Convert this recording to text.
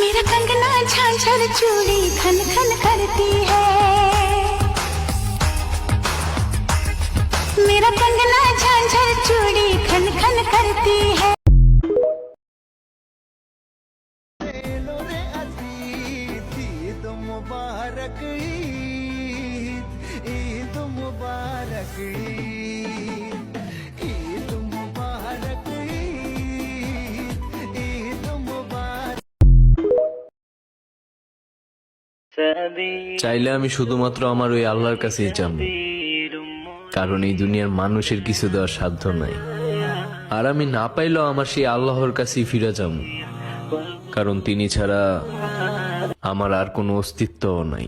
मेरा कंगना झांझर चूड़ी खन खन करती है, मेरा कंगना झांझर चूड़ी खन खन करती है। मुबारक ईद, ईद मुबारक ईद, ईद मुबारक ईद, ईद मुबारक। চাইলে আমি শুধুমাত্র আমার ওই আল্লাহর কাছেই চাইব, কারণ এই দুনিয়ার মানুষের কিছু দেওয়ার সাধ্য নাই। আর আমি না পাইলেও আমার সেই আল্লাহর কাছেই ফিরে যাব, কারণ তিনি ছাড়া আমার আর কোনো অস্তিত্বও নাই।